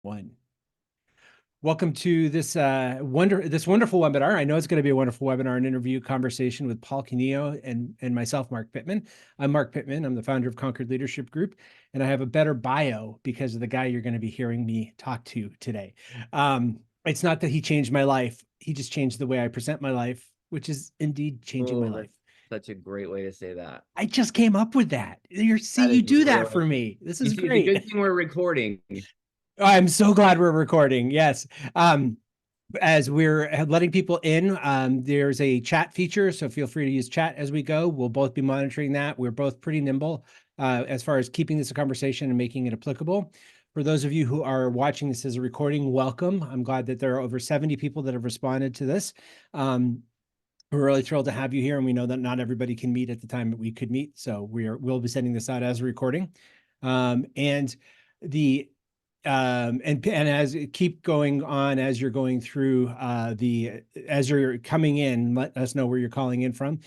One. Welcome to this wonderful webinar. I know it's going to be a wonderful webinar and interview conversation with Paul Cuneo and myself, Marc Pitman. I'm Marc Pitman. I'm the founder of Concord Leadership Group, and I have a better bio because of the guy you're going to be hearing me talk to today. It's not that he changed my life; he just changed the way I present my life, which is indeed changing my life. Such a great way to say that. I just came up with that. That You is do that really, for me. This you is see, it's a great. good thing we're recording. I'm so glad we're recording. Yes. As we're letting people in, there's a chat feature, so feel free to use chat as we go. We'll both be monitoring that. We're both pretty nimble as far as keeping this a conversation and making it applicable. For those of you who are watching this as a recording, welcome. I'm glad that there are over 70 people that have responded to this. We're really thrilled to have you here, and we know that not everybody can meet at the time that we could meet, so we'll be sending this out as a recording. And the and as keep going on as you're going through as you're coming in, let us know where you're calling in from.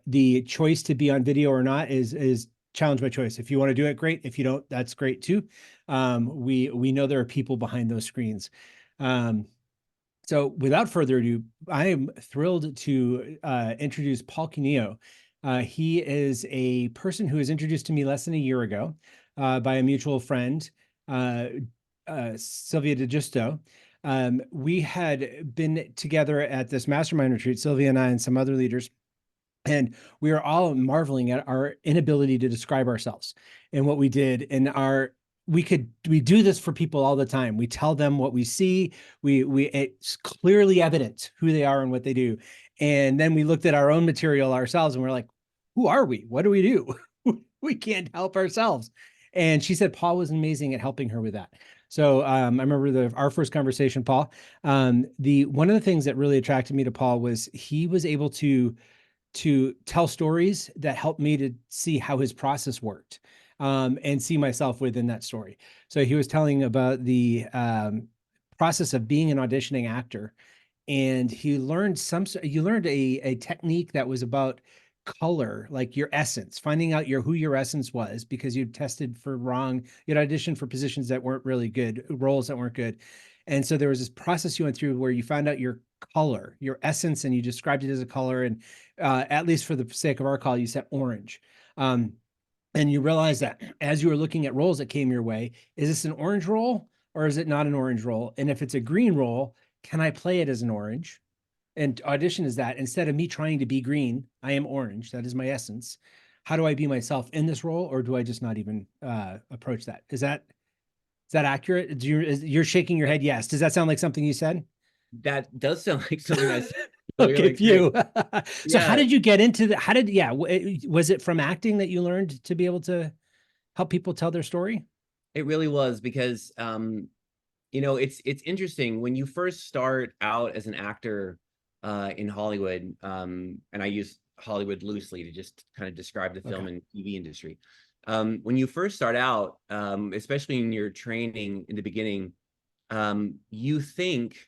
The choice to be on video or not is challenge by choice. If you want to do it, great. If you don't, that's great too. We know there are people behind those screens. So without further ado, I am thrilled to introduce Paul Cuneo. He is a person who was introduced to me less than a year ago by a mutual friend, Sylvia DeGiusto. We had been together at this mastermind retreat, Sylvia and I and some other leaders, and we were all marveling at our inability to describe ourselves and what we did. And we do this for people all the time. We tell them what we see. It's clearly evident who they are and what they do. And then we looked at our own material ourselves and we're like, who are we? What do we do? We can't help ourselves. And she said Paul was amazing at helping her with that. So I remember our first conversation, Paul. One of the things that really attracted me to Paul was he was able to tell stories that helped me to see how his process worked, and see myself within that story. So he was telling about the process of being an auditioning actor, and you learned a technique that was about color, like your essence, finding out who your essence was because you'd auditioned for positions that weren't really good, roles that weren't good. And so there was this process you went through where you found out your color, your essence, and you described it as a color. And at least for the sake of our call, you said orange. And you realize that as you were looking at roles that came your way, is this an orange role or is it not an orange role? And if it's a green role, can I play it as an orange? And audition is that instead of me trying to be green, I am orange. That is my essence. How do I be myself in this role, or do I just not even approach that? Is that accurate? You're shaking your head? Yes. Does that sound like something you said? That does sound like something that's really, Okay, really great. phew. So how Yeah, did you get into the? Was it from acting that you learned to be able to help people tell their story? it really was because it's interesting when you first start out as an actor in Hollywood, and I use Hollywood loosely to just kind of describe the film Okay. and TV industry. When you first start out, especially in your training in the beginning, you think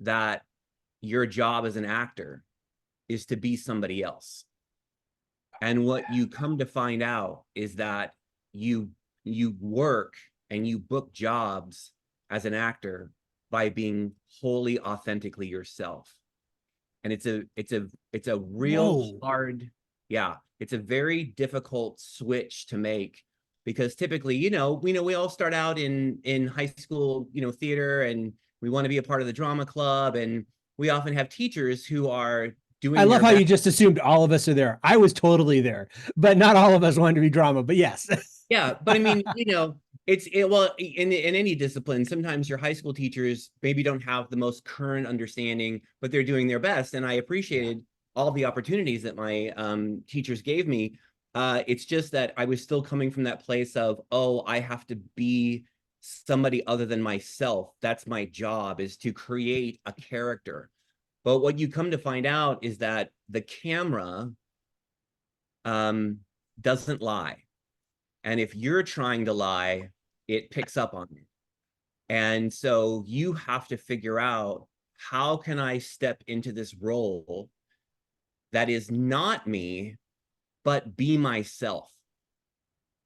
that your job as an actor is to be somebody else. And what you come to find out is that you work and you book jobs as an actor by being wholly authentically yourself. And it's a real Whoa. hard, yeah, it's a very difficult switch to make because typically, we all start out in high school, theater, and we want to be a part of the drama club, and we often have teachers who are I doing love their how best. you just assumed all of us are there. I was totally there, but not all of us wanted to be drama, but yes. Yeah, but I mean, well, in any discipline, sometimes your high school teachers maybe don't have the most current understanding, but they're doing their best, and I Yeah. appreciated all the opportunities that my teachers gave me. It's just that I was still coming from that place of, oh, I have to be somebody other than myself. That's my job, is to create a character. But what you come to find out is that the camera doesn't lie. And if you're trying to lie, it picks up on you. And so you have to figure out, how can I step into this role that is not me, but be myself?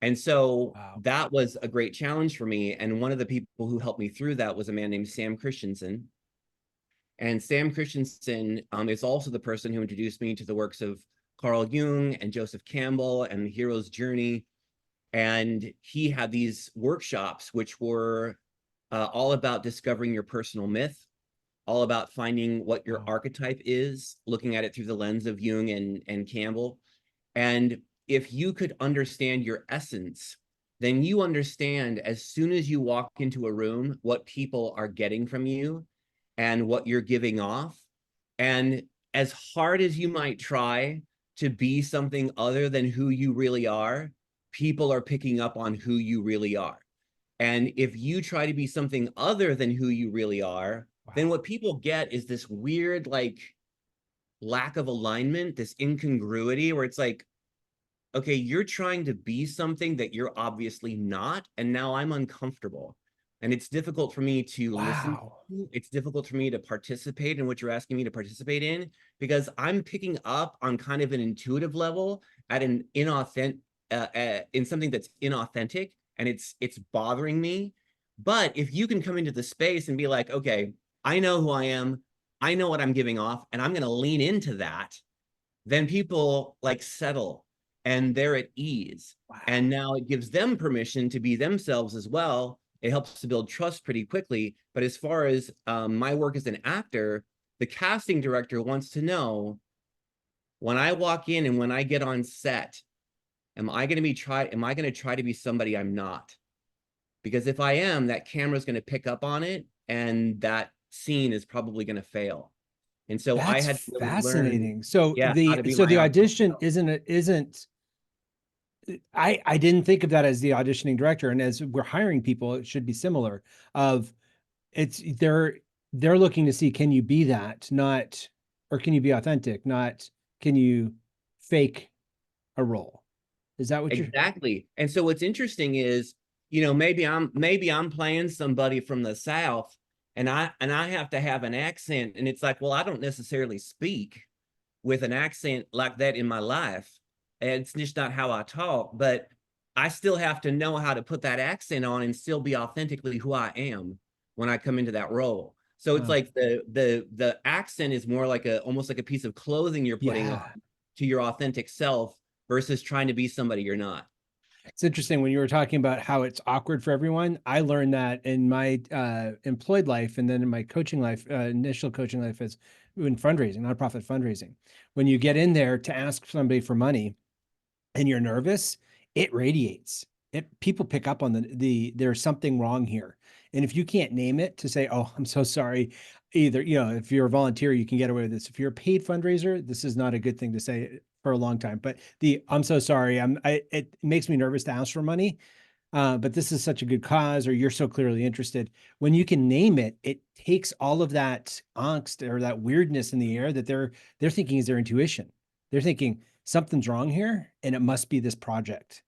And so Wow. that was a great challenge for me. And one of the people who helped me through that was a man named Sam Christensen. And Sam Christensen is also the person who introduced me to the works of Carl Jung and Joseph Campbell and the hero's journey. And he had these workshops, which were all about discovering your personal myth, all about finding what your Wow. archetype is, looking at it through the lens of Jung and Campbell. And if you could understand your essence, then you understand as soon as you walk into a room what people are getting from you and what you're giving off. And as hard as you might try to be something other than who you really are, people are picking up on who you really are. And if you try to be something other than who you really are, then Wow. what people get is this weird, like, lack of alignment, this incongruity where it's like, okay, you're trying to be something that you're obviously not, and now I'm uncomfortable. And it's difficult for me to listen Wow. to. It's difficult for me to participate in what you're asking me to participate in because I'm picking up on kind of an intuitive level at an inauthentic, in something that's inauthentic, and it's bothering me. But if you can come into the space and be like, okay, I know who I am, I know what I'm giving off, and I'm going to lean into that, then people like settle and they're at ease. Wow. And now it gives them permission to be themselves as well. It helps to build trust pretty quickly. But as far as my work as an actor, the casting director wants to know when I walk in and when I get on set, am I going to try to be somebody I'm not? Because if I am, that camera's going to pick up on it and that scene is probably going to fail. And so I That's had to really learn, fascinating. So yeah, how to be the my authentic audition self. isn't I didn't think of that as the auditioning director. And as we're hiring people, it should be similar of it's they're looking to see, can you be that, not, or can you be authentic, not can you fake a role? Is that what you're Exactly. And so what's interesting is, maybe I'm playing somebody from the South and I have to have an accent. And it's like, well, I don't necessarily speak with an accent like that in my life. And it's just not how I talk, but I still have to know how to put that accent on and still be authentically who I am when I come into that role. So it's oh, like the accent is more like almost like a piece of clothing you're putting on yeah. to your authentic self versus trying to be somebody you're not. It's interesting when you were talking about how it's awkward for everyone. I learned that in my employed life and then in my coaching life, initial coaching life is in fundraising, nonprofit fundraising. When you get in there to ask somebody for money and you're nervous, it radiates. People pick up on there's something wrong here. And if you can't name it to say, "Oh, I'm so sorry," either, if you're a volunteer, you can get away with this. If you're a paid fundraiser, this is not a good thing to say for a long time. But "I'm so sorry, it makes me nervous to ask for money. But this is such a good cause, or you're so clearly interested." When you can name it, it takes all of that angst or that weirdness in the air that they're thinking is their intuition. They're thinking something's wrong here, and it must be this project.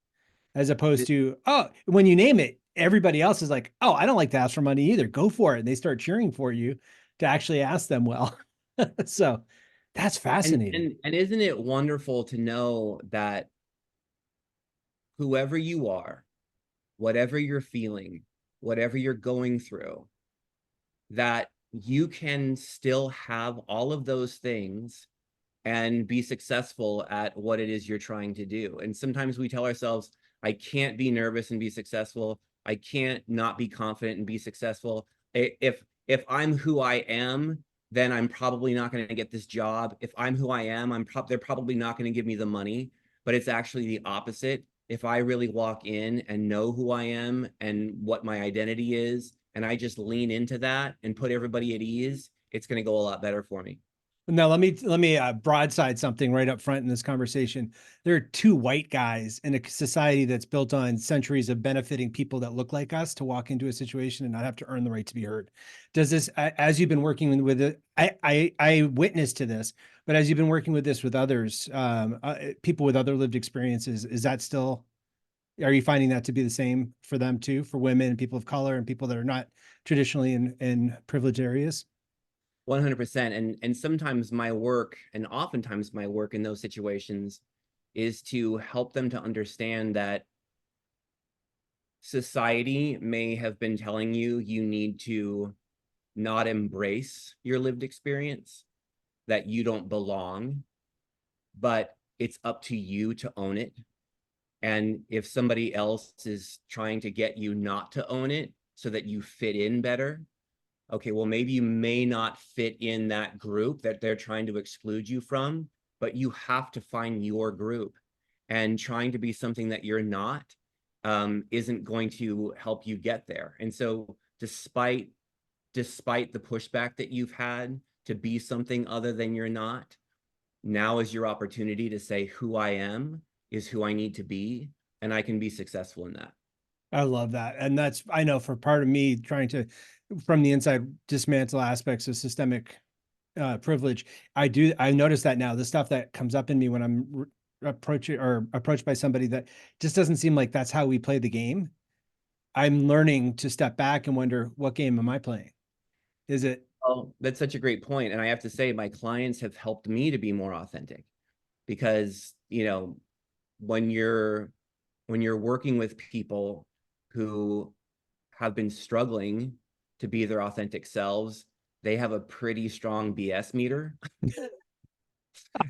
As opposed to, oh, when you name it, everybody else is like, oh, I don't like to ask for money either. Go for it. And they start cheering for you to actually ask them well. So that's And fascinating. and and isn't it wonderful to know that whoever you are, whatever you're feeling, whatever you're going through, that you can still have all of those things and be successful at what it is you're trying to do. And sometimes we tell ourselves, I can't be nervous and be successful. I can't not be confident and be successful. If I'm who I am, then I'm probably not going to get this job. If I'm who I am, they're probably not going to give me the money. But it's actually the opposite. If I really walk in and know who I am and what my identity is, and I just lean into that and put everybody at ease, it's going to go a lot better for me. Now let me broadside something right up front in this conversation. There are two white guys in a society that's built on centuries of benefiting people that look like us to walk into a situation and not have to earn the right to be heard. Does this, as you've been working with it, I witness to this, but as you've been working with this with others, people with other lived experiences, is that still, are you finding that to be the same for them too, for women and people of color and people that are not traditionally in privileged areas? 100%. And sometimes my work, and oftentimes my work in those situations, is to help them to understand that society may have been telling you you need to not embrace your lived experience, that you don't belong, but it's up to you to own it. And if somebody else is trying to get you not to own it so that you fit in better, okay, well, maybe you may not fit in that group that they're trying to exclude you from, but you have to find your group. And trying to be something that you're not isn't going to help you get there. And so despite the pushback that you've had to be something other than you're not, now is your opportunity to say who I am is who I need to be, and I can be successful in that. I love that. And that's, I know for part of me trying to, from the inside, dismantle aspects of systemic privilege. I notice that now, the stuff that comes up in me when I'm approached by somebody that just doesn't seem like that's how we play the game. I'm learning to step back and wonder, what game am I playing? Is it? Oh, that's such a great point. And I have to say, my clients have helped me to be more authentic because, when you're working with people who have been struggling to be their authentic selves, they have a pretty strong BS meter.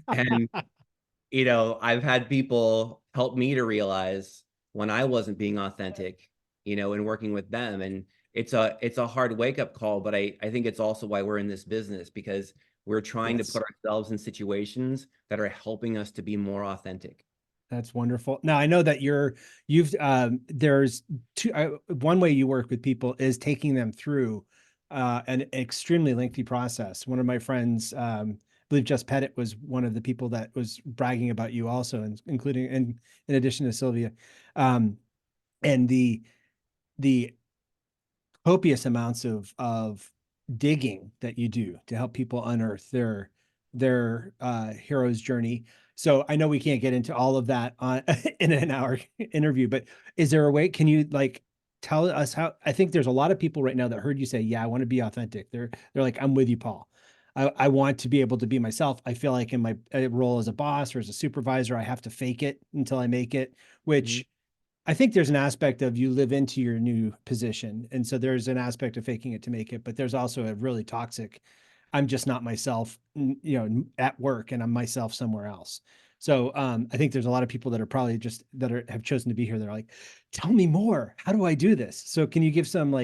And, I've had people help me to realize when I wasn't being authentic, and working with them. And it's a hard wake up call, but I think it's also why we're in this business, because we're trying to Yes. put ourselves in situations that are helping us to be more authentic. That's wonderful. Now I know that there's one way you work with people is taking them through an extremely lengthy process. One of my friends, I believe Just Pettit was one of the people that was bragging about you also, and including, and in addition to Sylvia, um, and the copious amounts of digging that you do to help people unearth their hero's journey. So I know we can't get into all of that on in an hour interview, but is there a way? Can you like tell us how? I think there's a lot of people right now that heard you say, "Yeah, I want to be authentic." They're like, "I'm with you, Paul. I want to be able to be myself. I feel like in my role as a boss or as a supervisor, I have to fake it until I make it," Mhm. which I think there's an aspect of you live into your new position. And so there's an aspect of faking it to make it, but there's also a really toxic, I'm just not myself, at work, and I'm myself somewhere else. So I think there's a lot of people that are probably just have chosen to be here. They're like, tell me more. How do I do this? So can you give some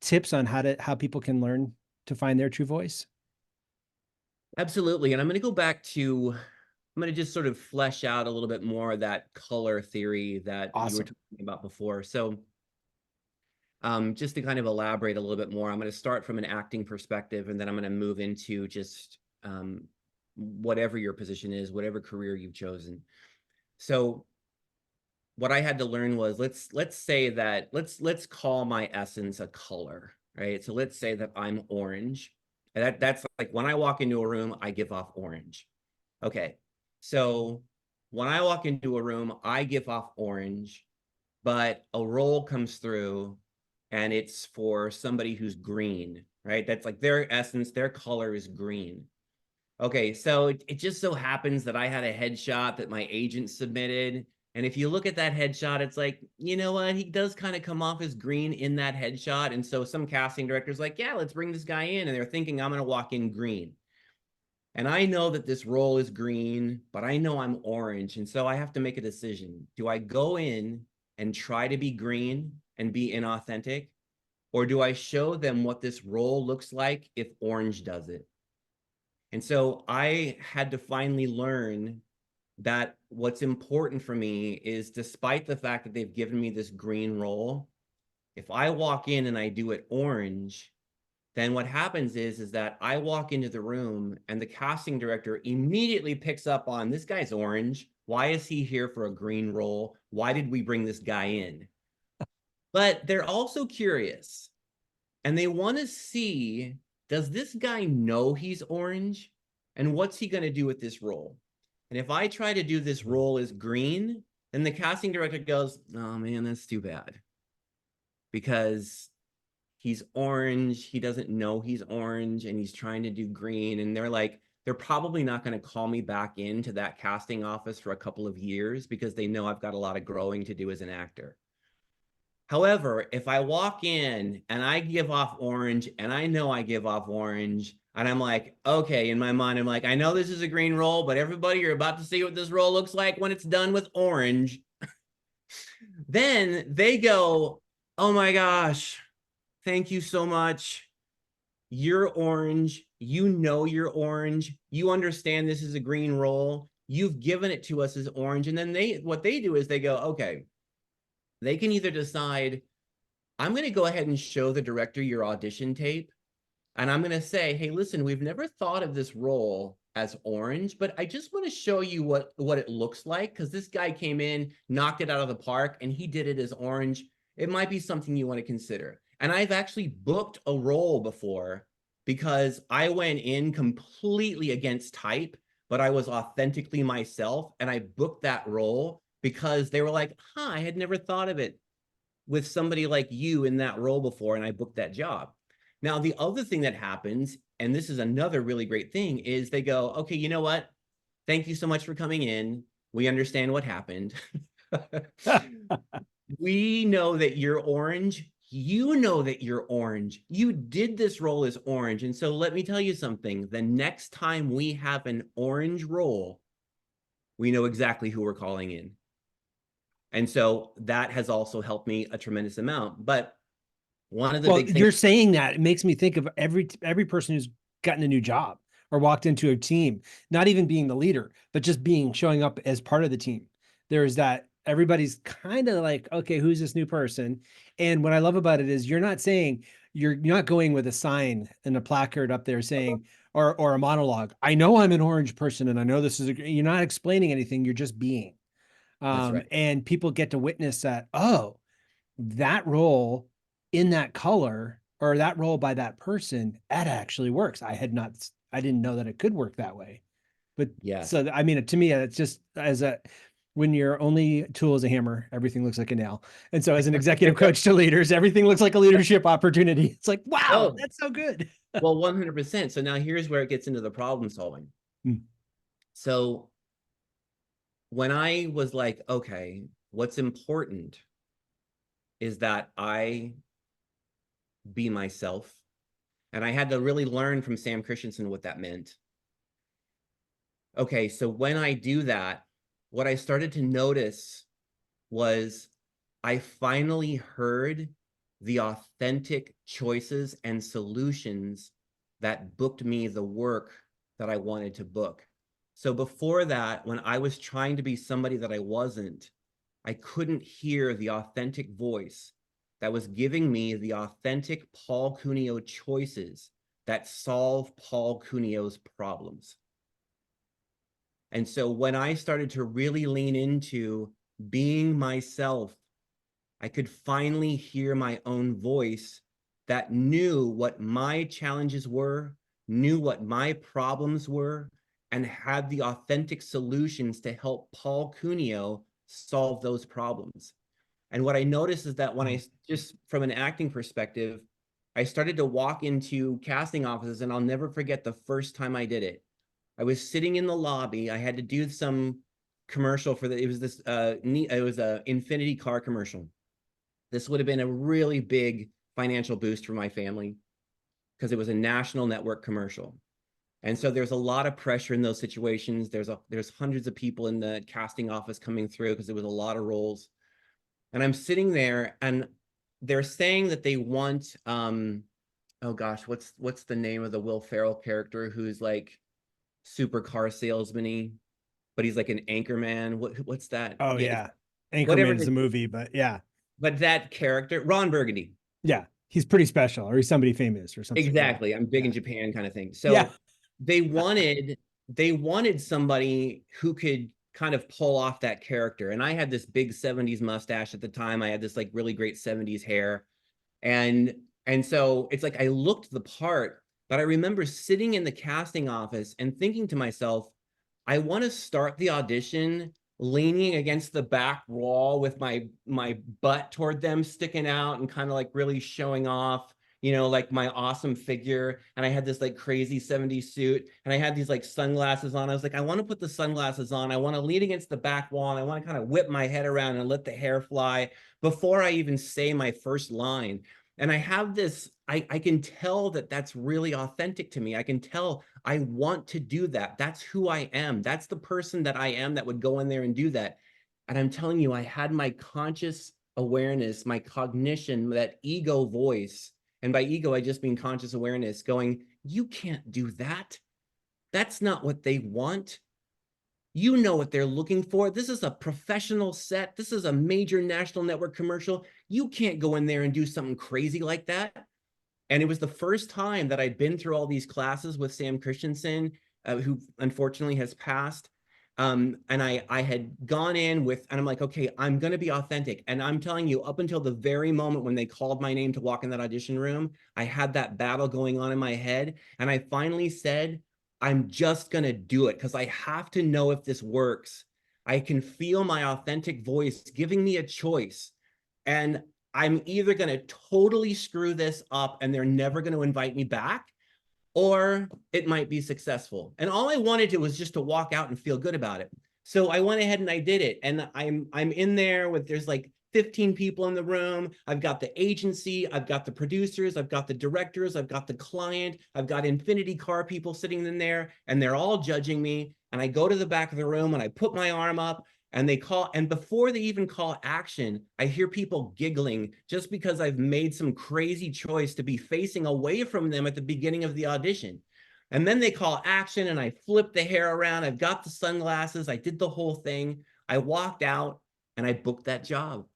tips on how people can learn to find their true voice? Absolutely. And I'm going to just sort of flesh out a little bit more of that color theory that you were Awesome. talking about before. So, just to kind of elaborate a little bit more, I'm going to start from an acting perspective, and then I'm going to move into just whatever your position is, whatever career you've chosen. So, what I had to learn was let's say that let's call my essence a color, right? So let's say that I'm orange. And that's like when I walk into a room, I give off orange. Okay. So when I walk into a room, I give off orange, but a role comes through and it's for somebody who's green, right? That's like their essence, their color is green. Okay, so it just so happens that I had a headshot that my agent submitted. And if you look at that headshot, it's like, you know what? He does kind of come off as green in that headshot. And so some casting director's like, yeah, let's bring this guy in. And they're thinking I'm going to walk in green. And I know that this role is green, but I know I'm orange. And so I have to make a decision. Do I go in and try to be green and be inauthentic? Or do I show them what this role looks like if orange does it? And so I had to finally learn that what's important for me is, despite the fact that they've given me this green role, if I walk in and I do it orange, then what happens is that I walk into the room and the casting director immediately picks up on, this guy's orange. Why is he here for a green role? Why did we bring this guy in? But they're also curious and they want to see, does this guy know he's orange? And what's he going to do with this role? And if I try to do this role as green, then the casting director goes, oh man, that's too bad. Because he's orange, he doesn't know he's orange, and he's trying to do green. And they're probably not going to call me back into that casting office for a couple of years because they know I've got a lot of growing to do as an actor. However, if I walk in and I give off orange and I know I give off orange and I'm like, okay, in my mind, I'm like, I know this is a green roll, but everybody, you're about to see what this roll looks like when it's done with orange. Then they go, oh my gosh, thank you so much. You're orange. You know you're orange. You understand this is a green roll. You've given it to us as orange. And then what they do is they go, okay, they can either decide, I'm going to go ahead and show the director your audition tape. And I'm going to say, hey, listen, we've never thought of this role as orange, but I just want to show you what it looks like, because this guy came in, knocked it out of the park, and he did it as orange. It might be something you want to consider. And I've actually booked a role before because I went in completely against type, but I was authentically myself. And I booked that role because they were like, I had never thought of it with somebody like you in that role before. And I booked that job. Now, the other thing that happens, and this is another really great thing, is they go, okay, you know what? Thank you so much for coming in. We understand what happened. We know that you're orange. You know that you're orange. You did this role as orange. And so let me tell you something. The next time we have an orange role, we know exactly who we're calling in. And so that has also helped me a tremendous amount. But one of the big things you're saying that, it makes me think of every person who's gotten a new job or walked into a team, not even being the leader, but just showing up as part of the team. There's that everybody's kind of like, okay, who's this new person? And what I love about it is you're not saying, you're not going with a sign and a placard up there saying, or a monologue. I know I'm an orange person and I know this is, you're not explaining anything. You're just being. That's right. And people get to witness that, oh, that role in that color or that role by that person, that actually works. I didn't know that it could work that way. But Yes. so, I mean, to me, it's just when your only tool is a hammer, everything looks like a nail. And so as an executive coach to leaders, everything looks like a leadership opportunity. It's like, wow, Oh, that's so good. well, 100%. So now here's where it gets into the problem solving. So when I was like, okay, what's important is that I be myself. And I had to really learn from Sam Christensen what that meant. Okay, so when I do that, what I started to notice was I finally heard the authentic choices and solutions that booked me the work that I wanted to book. So before that, when I was trying to be somebody that I wasn't, I couldn't hear the authentic voice that was giving me the authentic Paul Cuneo choices that solve Paul Cuneo's problems. And so when I started to really lean into being myself, I could finally hear my own voice that knew what my challenges were, knew what my problems were, and had the authentic solutions to help Paul Cuneo solve those problems. And what I noticed is that when I just, from an acting perspective, I started to walk into casting offices, and I'll never forget the first time I did it. I was sitting in the lobby. I had to do some commercial for it was this, it was a Infinity car commercial. This would have been a really big financial boost for my family because it was a national network commercial. And so there's a lot of pressure in those situations. There's hundreds of people in the casting office coming through because there was a lot of roles. And I'm sitting there and they're saying that they want, oh gosh, what's the name of the Will Ferrell character who's like super car salesman-y, but he's like an anchor man. What's that? Oh yeah. Whatever. Anchorman's a movie, but yeah. But that character, Ron Burgundy. Yeah. He's pretty special, or he's somebody famous or something. Exactly. Yeah. I'm big in Japan kind of thing. So Yeah. they wanted somebody who could kind of pull off that character. And I had this big 70s mustache at the time. I had this like really great 70s hair. And so it's like I looked the part, but I remember sitting in the casting office and thinking to myself, I want to start the audition leaning against the back wall with my butt toward them sticking out and kind of like really showing off, you know, like my awesome figure. And I had this like crazy 70s suit and I had these like sunglasses on. I was like, I want to put the sunglasses on. I want to lean against the back wall. And I want to kind of whip my head around and let the hair fly before I even say my first line. And I have this, I can tell that that's really authentic to me. I can tell I want to do that. That's who I am. That's the person that I am that would go in there and do that. And I'm telling you, I had my conscious awareness, my cognition, that ego voice. And by ego, I just mean conscious awareness going, you can't do that. That's not what they want. You know what they're looking for. This is a professional set. This is a major national network commercial. You can't go in there and do something crazy like that. And it was the first time that I'd been through all these classes with Sam Christensen, who unfortunately has passed. And I had gone in with, and I'm like, okay, I'm going to be authentic. And I'm telling you, up until the very moment when they called my name to walk in that audition room, I had that battle going on in my head. And I finally said, I'm just going to do it because I have to know if this works. I can feel my authentic voice giving me a choice. And I'm either going to totally screw this up and they're never going to invite me back, or it might be successful. And all I wanted to was just to walk out and feel good about it. So I went ahead and I did it. And I'm in there with, there's like 15 people in the room. I've got the agency, I've got the producers, I've got the directors, I've got the client, I've got Infinity car people sitting in there, and they're all judging me. And I go to the back of the room and I put my arm up and they call, and before they even call action, I hear people giggling just because I've made some crazy choice to be facing away from them at the beginning of the audition. And then they call action and I flip the hair around. I've got the sunglasses. I did the whole thing. I walked out and I booked that job.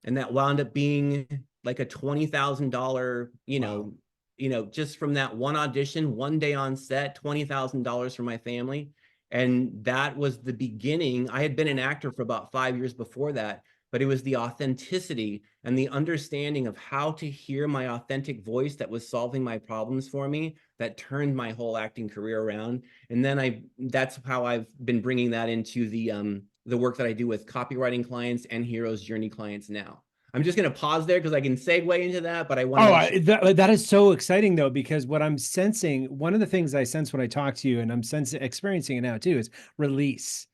And that wound up being like a $20,000, just from that one audition, one day on set, $20,000 for my family. And that was the beginning. I had been an actor for about 5 years before that, but it was the authenticity and the understanding of how to hear my authentic voice that was solving my problems for me that turned my whole acting career around. And then that's how I've been bringing that into the work that I do with copywriting clients and hero's journey clients now. I'm just going to pause there because I can segue into that, but I want to make sure. That is so exciting though, because what I'm sensing, one of the things I sense when I talk to you, and I'm experiencing it now too, is release.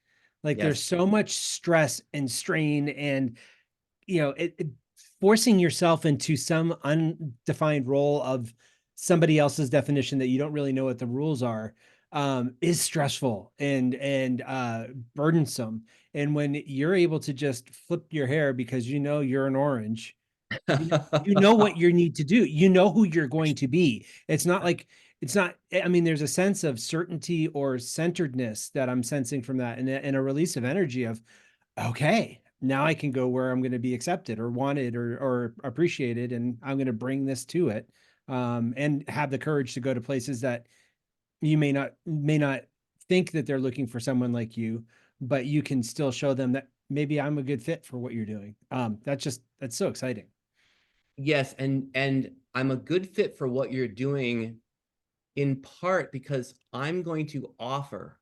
Like there's Yes. so much stress and strain and, forcing yourself into some undefined role of somebody else's definition that you don't really know what the rules are, is stressful and burdensome. And when you're able to just flip your hair because you're an orange, you know what you need to do. You know who you're going to be. It's not, I mean, there's a sense of certainty or centeredness that I'm sensing from that, and a release of energy of, okay, now I can go where I'm going to be accepted or wanted or appreciated, and I'm going to bring this to it, and have the courage to go to places that you may not think that they're looking for someone like you, but you can still show them that maybe I'm a good fit for what you're doing. That's so exciting. Yes, and I'm a good fit for what you're doing in part because I'm going to offer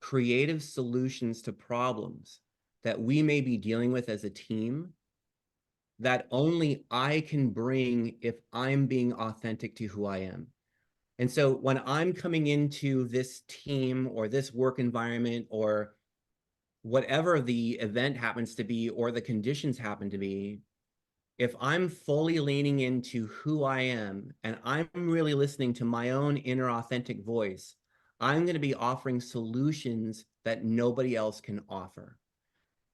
creative solutions to problems that we may be dealing with as a team that only I can bring if I'm being authentic to who I am. And so when I'm coming into this team or this work environment or whatever the event happens to be or the conditions happen to be, if I'm fully leaning into who I am and I'm really listening to my own inner authentic voice, I'm going to be offering solutions that nobody else can offer.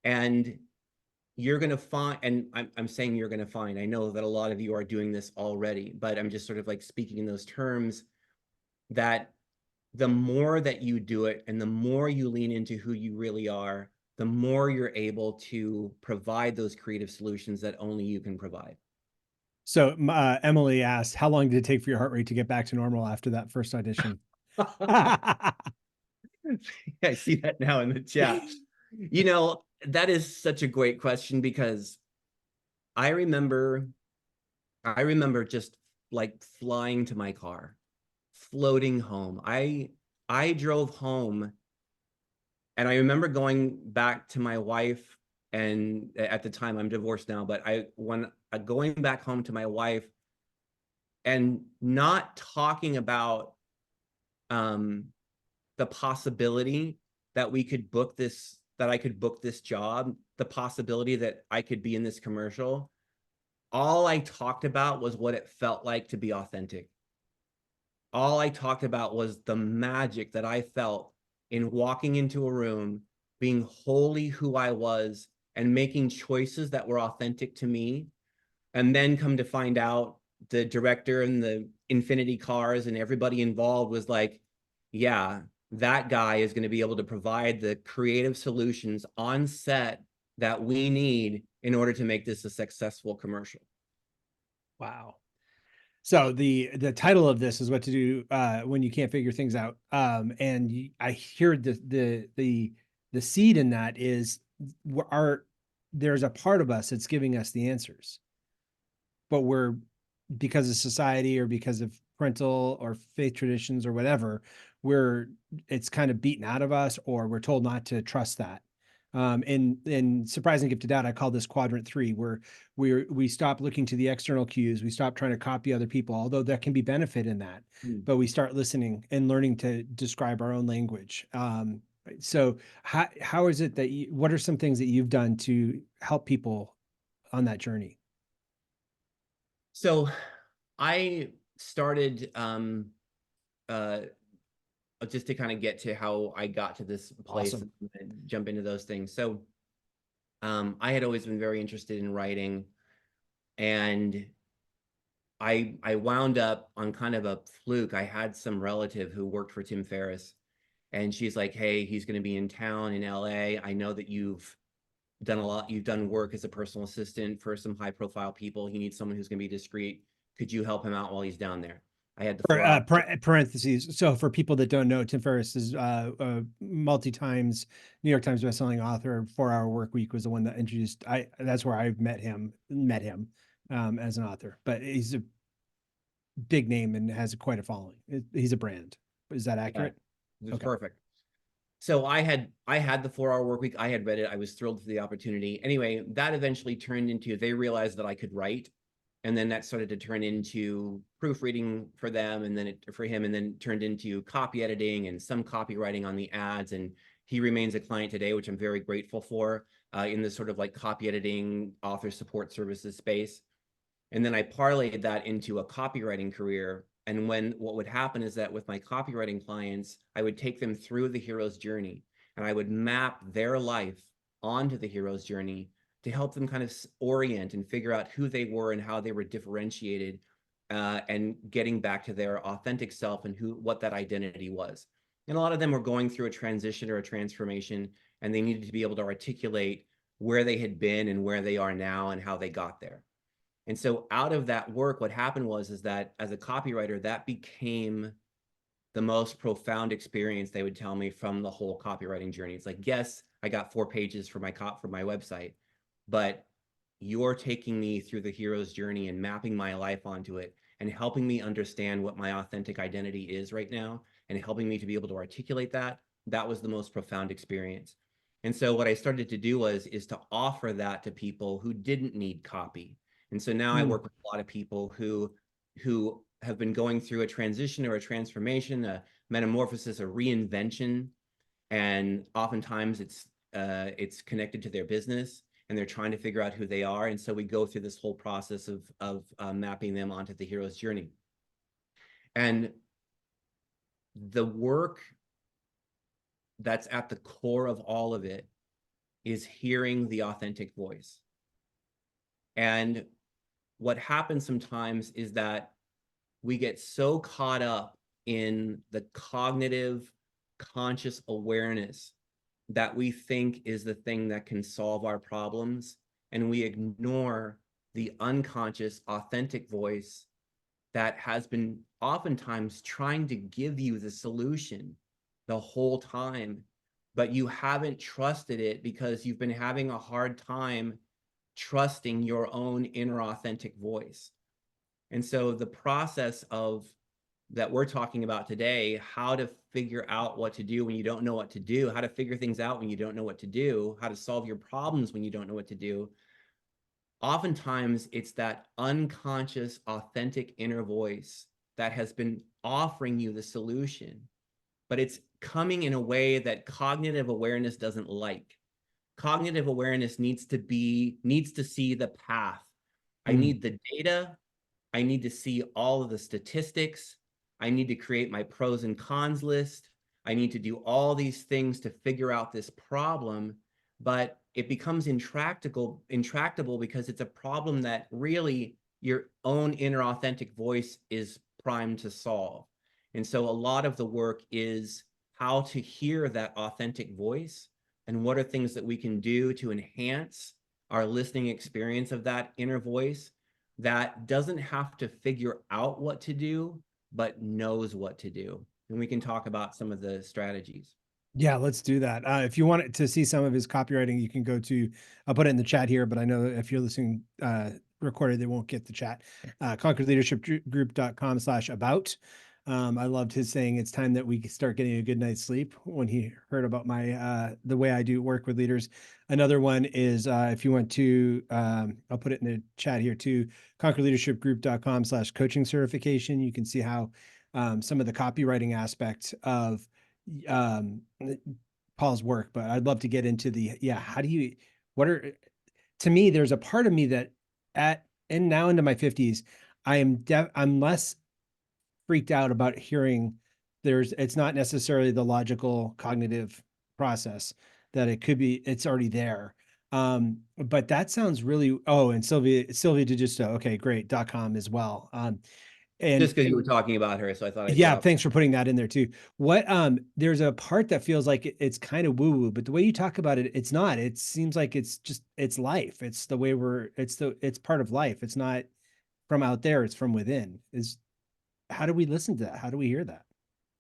And you're going to find, and I'm saying you're going to find, I know that a lot of you are doing this already, but I'm just sort of like speaking in those terms, that the more that you do it and the more you lean into who you really are, the more you're able to provide those creative solutions that only you can provide. So Emily asked, how long did it take for your heart rate to get back to normal after that first audition? I see that now in the chat. That is such a great question because I remember just like flying to my car, floating home. I drove home and I remember going back to my wife, and at the time I'm divorced now, but going back home to my wife and not talking about the possibility that we could book this, that I could book this job, the possibility that I could be in this commercial. All I talked about was what it felt like to be authentic. All I talked about was the magic that I felt in walking into a room, being wholly who I was, and making choices that were authentic to me. And then come to find out, the director and the Infinity cars and everybody involved was like, yeah, that guy is going to be able to provide the creative solutions on set that we need in order to make this a successful commercial. Wow. So the title of this is what to do when you can't figure things out. And I hear the seed in that is there's a part of us that's giving us the answers, but we're, because of society or because of parental or faith traditions or whatever, it's kind of beaten out of us, or we're told not to trust that. In Surprising Gift to Dad, I call this quadrant 3, where we stop looking to the external cues. We stop trying to copy other people, although there can be benefit in that, but we start listening and learning to describe our own language. So how is it that what are some things that you've done to help people on that journey? So I started just to kind of get to how I got to this place. Awesome. And jump into those things. So I had always been very interested in writing, and I wound up on kind of a fluke. I had some relative who worked for Tim Ferriss, and she's like, hey, he's going to be in town in LA. I know that you've done work as a personal assistant for some high profile people. He needs someone who's going to be discreet. Could you help him out while he's down there? I had the Parentheses. So for people that don't know, Tim Ferriss is multi times New York Times bestselling author. 4 Hour Work Week was the one that introduced. That's where I met him as an author. But he's a big name and has quite a following. He's a brand. Is that accurate? It was perfect. So I had the 4 Hour Work Week. I had read it. I was thrilled for the opportunity. Anyway, that eventually turned into, they realized that I could write. And then that started to turn into proofreading for them, and then for him, and then turned into copy editing and some copywriting on the ads. And he remains a client today, which I'm very grateful for, in this sort of like copy editing, author support services space. And then I parlayed that into a copywriting career. And what would happen is that with my copywriting clients, I would take them through the hero's journey, and I would map their life onto the hero's journey to help them kind of orient and figure out who they were and how they were differentiated, and getting back to their authentic self and what that identity was. And a lot of them were going through a transition or a transformation, and they needed to be able to articulate where they had been and where they are now and how they got there. And so out of that work, what happened is that as a copywriter, that became the most profound experience, they would tell me, from the whole copywriting journey. It's like, yes, I got 4 pages for my website, but you're taking me through the hero's journey and mapping my life onto it and helping me understand what my authentic identity is right now and helping me to be able to articulate that. That was the most profound experience. And so what I started to do is to offer that to people who didn't need copy. And so now I work with a lot of people who have been going through a transition or a transformation, a metamorphosis, a reinvention, and oftentimes it's connected to their business, and they're trying to figure out who they are. And so we go through this whole process of mapping them onto the hero's journey. And the work that's at the core of all of it is hearing the authentic voice. And what happens sometimes is that we get so caught up in the cognitive, conscious awareness that we think is the thing that can solve our problems, and we ignore the unconscious, authentic voice that has been oftentimes trying to give you the solution the whole time, but you haven't trusted it because you've been having a hard time trusting your own inner authentic voice. And so the process that we're talking about today, how to figure out what to do when you don't know what to do, how to figure things out when you don't know what to do, how to solve your problems when you don't know what to do, oftentimes it's that unconscious, authentic inner voice that has been offering you the solution, but it's coming in a way that cognitive awareness doesn't like. Cognitive awareness needs to see the path. I Mm. need the data. I need to see all of the statistics. I need to create my pros and cons list. I need to do all these things to figure out this problem, but it becomes intractable because it's a problem that really your own inner authentic voice is primed to solve. And so a lot of the work is how to hear that authentic voice and what are things that we can do to enhance our listening experience of that inner voice that doesn't have to figure out what to do, but knows what to do. And we can talk about some of the strategies. Yeah, let's do that. If you want to see some of his copywriting, you can go to, I'll put it in the chat here, but I know if you're listening recorded, they won't get the chat. ConcordLeadershipGroup.com/about. I loved his saying it's time that we start getting a good night's sleep when he heard about my the way I do work with leaders. Another one is if you want to, I'll put it in the chat here too, ConcordLeadershipGroup.com/coaching certification. You can see how some of the copywriting aspects of um Paul's work, but I'd love to get into how do you, what are, to me, there's a part of me that and now into my 50s, I'm less freaked out about hearing it's not necessarily the logical cognitive process that it could be, it's already there. But that sounds really, oh, and Sylvia DeGisto, okay, great, .com as well. And Just because you were talking about her, so I thought I'd yeah, drop. thanks for putting that in there too. What there's a part that feels like it's kind of woo-woo, but the way you talk about it, it's not. It seems like it's life. It's the way it's part of life. It's not from out there, it's from within. Is how do we listen to that? How do we hear that?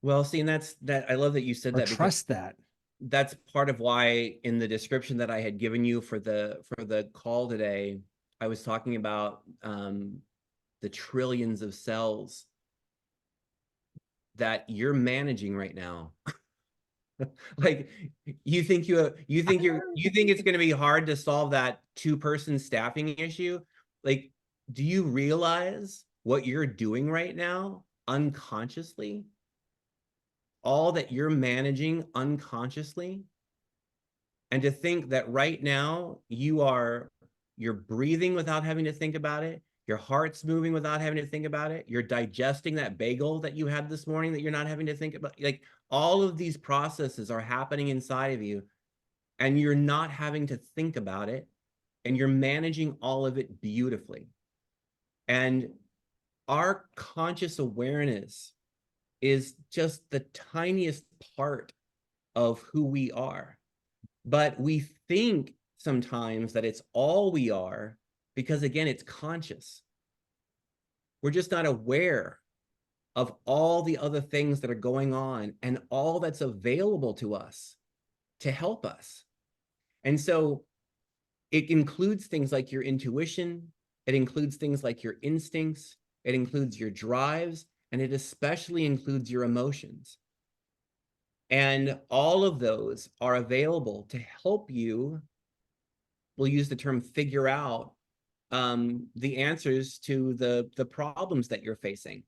Well, see, and that I love that you said Or that because trust that? that's part of why in the description that I had given you for the call today, I was talking about the trillions of cells that you're managing right now. Like you think it's going to be hard to solve that two-person staffing issue? Like, do you realize what you're doing right now unconsciously? All that you're managing unconsciously? And to think that right now you're breathing without having to think about it. Your heart's moving without having to think about it. You're digesting that bagel that you had this morning that you're not having to think about. Like all of these processes are happening inside of you and you're not having to think about it and you're managing all of it beautifully. And our conscious awareness is just the tiniest part of who we are. But we think sometimes that it's all we are because, again, it's conscious. We're just not aware of all the other things that are going on and all that's available to us to help us. And so it includes things like your intuition, it includes things like your instincts, it includes your drives, and it especially includes your emotions. And all of those are available to help you, we'll use the term figure out the answers to the problems that you're facing.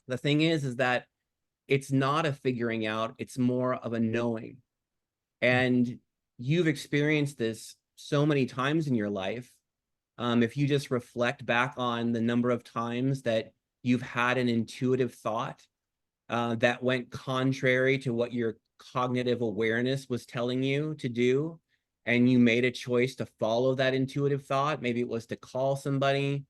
The thing is that it's not a figuring out, it's more of a knowing. And you've experienced this so many times in your life. If you just reflect back on the number of times that you've had an intuitive thought that went contrary to what your cognitive awareness was telling you to do, and you made a choice to follow that intuitive thought. Maybe it was to call somebody,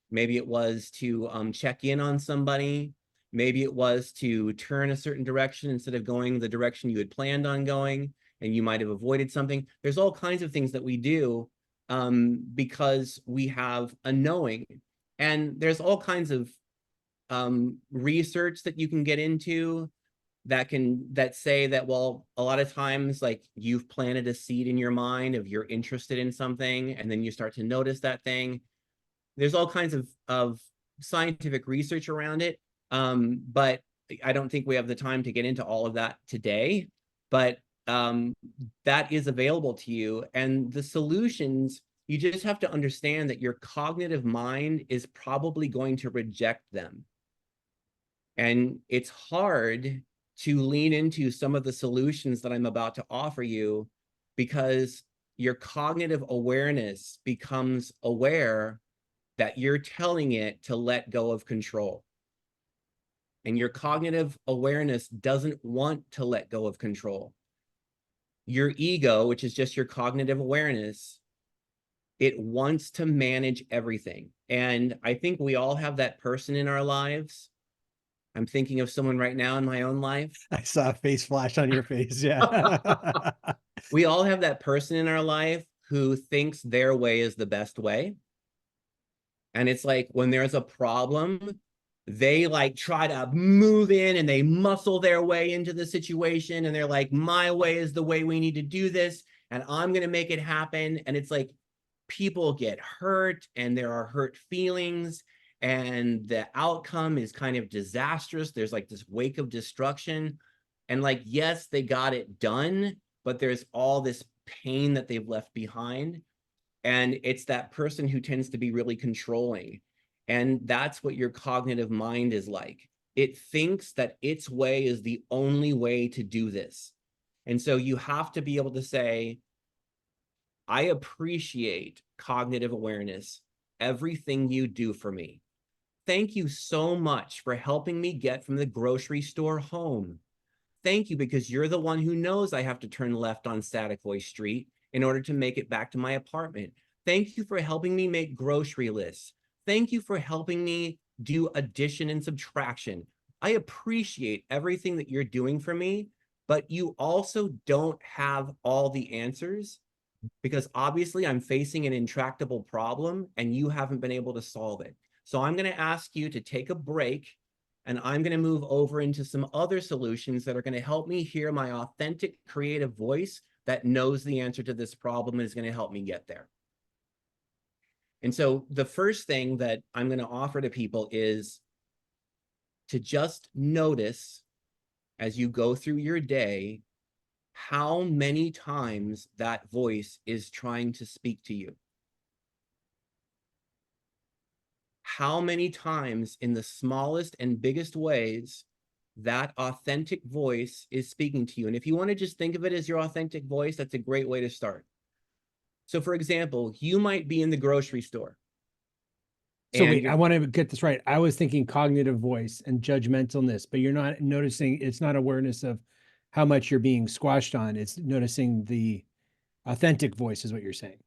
maybe it was to check in on somebody, maybe it was to turn a certain direction instead of going the direction you had planned on going, and you might have avoided something. There's all kinds of things that we do because we have a knowing. And there's all kinds of research that you can get into that say that, well, a lot of times like you've planted a seed in your mind of you're interested in something and then you start to notice that thing. There's all kinds of scientific research around it, but I don't think we have the time to get into all of that today. But that is available to you, and the solutions You just have to understand that your cognitive mind is probably going to reject them. And it's hard to lean into some of the solutions that I'm about to offer you because your cognitive awareness becomes aware that you're telling it to let go of control. And your cognitive awareness doesn't want to let go of control. Your ego, which is just your cognitive awareness, it wants to manage everything. And I think we all have that person in our lives. I'm thinking of someone right now in my own life. I saw a face flash on your face. Yeah. We all have that person in our life who thinks their way is the best way. And it's like when there's a problem, they like try to move in and they muscle their way into the situation. And they're like, my way is the way we need to do this. And I'm going to make it happen. And it's like people get hurt and there are hurt feelings. And the outcome is kind of disastrous. There's like this wake of destruction. And like, yes, they got it done, but there's all this pain that they've left behind. And it's that person who tends to be really controlling. And that's what your cognitive mind is like. It thinks that its way is the only way to do this. And so you have to be able to say, I appreciate cognitive awareness, everything you do for me. Thank you so much for helping me get from the grocery store home. Thank you, because you're the one who knows I have to turn left on Static Voice Street in order to make it back to my apartment. Thank you for helping me make grocery lists. Thank you for helping me do addition and subtraction. I appreciate everything that you're doing for me, but you also don't have all the answers because obviously I'm facing an intractable problem and you haven't been able to solve it. So I'm going to ask you to take a break and I'm going to move over into some other solutions that are going to help me hear my authentic creative voice that knows the answer to this problem and is going to help me get there. And so the first thing that I'm going to offer to people is to just notice as you go through your day, how many times that voice is trying to speak to you. How many times in the smallest and biggest ways that authentic voice is speaking to you. And if you want to just think of it as your authentic voice, that's a great way to start. So for example, you might be in the grocery store. So wait, I want to get this right. I was thinking cognitive voice and judgmentalness, but you're not noticing, it's not awareness of how much you're being squashed on. It's noticing the authentic voice is what you're saying.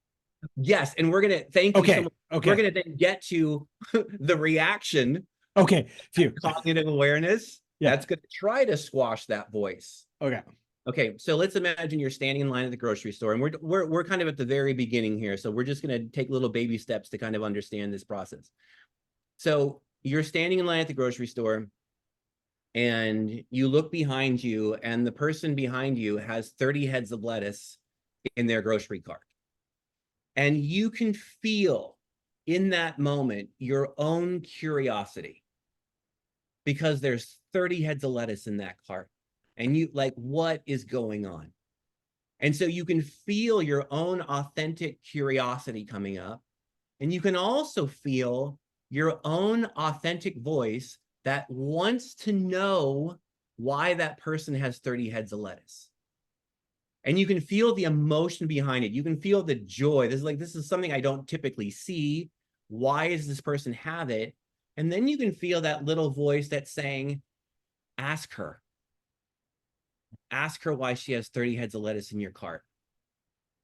Yes. And we're going to thank you so much. Okay. We're going to then get to the reaction. Okay. Phew. Cognitive awareness. Yeah. That's going to try to squash that voice. Okay. Okay. So let's imagine you're standing in line at the grocery store and we're kind of at the very beginning here. So we're just going to take little baby steps to kind of understand this process. So you're standing in line at the grocery store and you look behind you and the person behind you has 30 heads of lettuce in their grocery cart. And you can feel in that moment your own curiosity because there's 30 heads of lettuce in that cart. And you like, what is going on? And so you can feel your own authentic curiosity coming up. And you can also feel your own authentic voice that wants to know why that person has 30 heads of lettuce. And you can feel the emotion behind it. You can feel the joy. This is something I don't typically see. Why does this person have it? And then you can feel that little voice that's saying, ask her. Ask her why she has 30 heads of lettuce in your cart.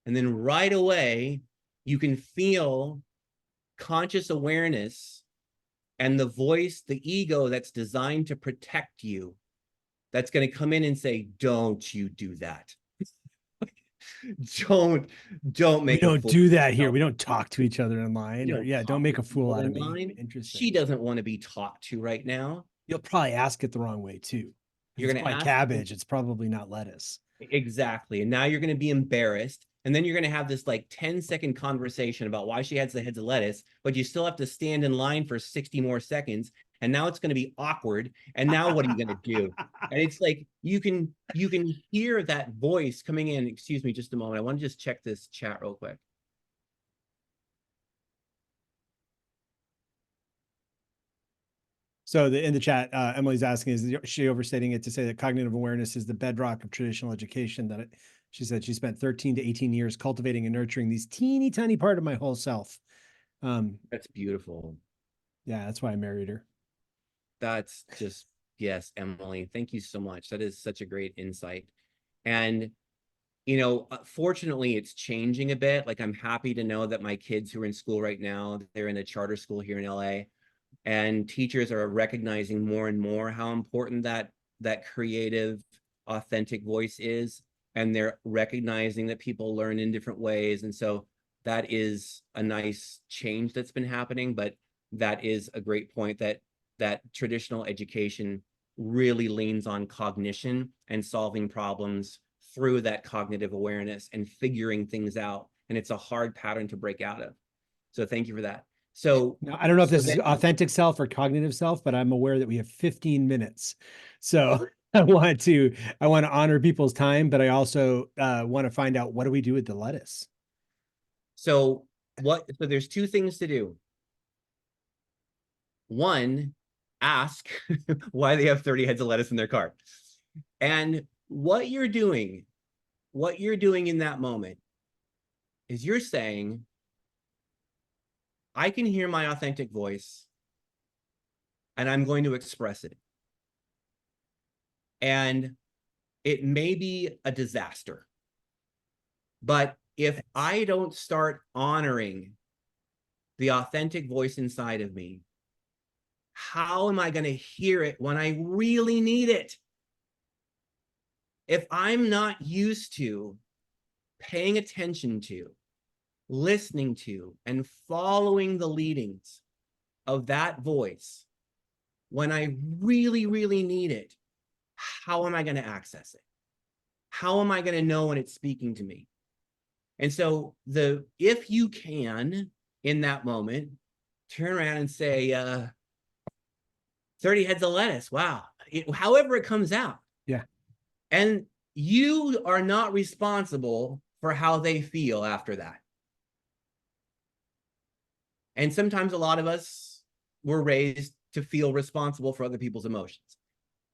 And then right away, you can feel conscious awareness and the voice, the ego that's designed to protect you, that's going to come in and say, don't you do that. Don't make. We don't do that here. We don't talk to each other in line. Or, yeah, don't make a fool out of me. Interesting. She doesn't want to be talked to right now. You'll probably ask it the wrong way too. You're going to ask cabbage. It's probably not lettuce. Exactly. And now you're going to be embarrassed. And then you're going to have this like 10-second conversation about why she has the heads of lettuce, but you still have to stand in line for 60 more seconds. And now it's going to be awkward. And now what are you going to do? And it's like, you can hear that voice coming in. Excuse me, just a moment. I want to just check this chat real quick. So in the chat, Emily's asking, is she overstating it to say that cognitive awareness is the bedrock of traditional education? She said she spent 13 to 18 years cultivating and nurturing these teeny tiny part of my whole self. That's beautiful. Yeah, that's why I married her. That's just, yes, Emily, thank you so much. That is such a great insight. And, fortunately, it's changing a bit. Like, I'm happy to know that my kids who are in school right now, they're in a charter school here in LA, and teachers are recognizing more and more how important that creative, authentic voice is. And they're recognizing that people learn in different ways. And so that is a nice change that's been happening. But that is a great point, that traditional education really leans on cognition and solving problems through that cognitive awareness and figuring things out. And it's a hard pattern to break out of. So thank you for that. So now, I don't know if this is then, authentic self or cognitive self, but I'm aware that we have 15 minutes. So I want to honor people's time, but I also want to find out, what do we do with the lettuce? so there's two things to do. One, ask why they have 30 heads of lettuce in their cart. And what you're doing in that moment is you're saying, I can hear my authentic voice and I'm going to express it. And it may be a disaster, but if I don't start honoring the authentic voice inside of me, how am I going to hear it when I really need it? If I'm not used to paying attention to, listening to, and following the leadings of that voice, when I really, really need it, how am I going to access it? How am I going to know when it's speaking to me? And so if you can, in that moment, turn around and say, 30 heads of lettuce, wow, however it comes out. Yeah. And you are not responsible for how they feel after that. And sometimes a lot of us were raised to feel responsible for other people's emotions.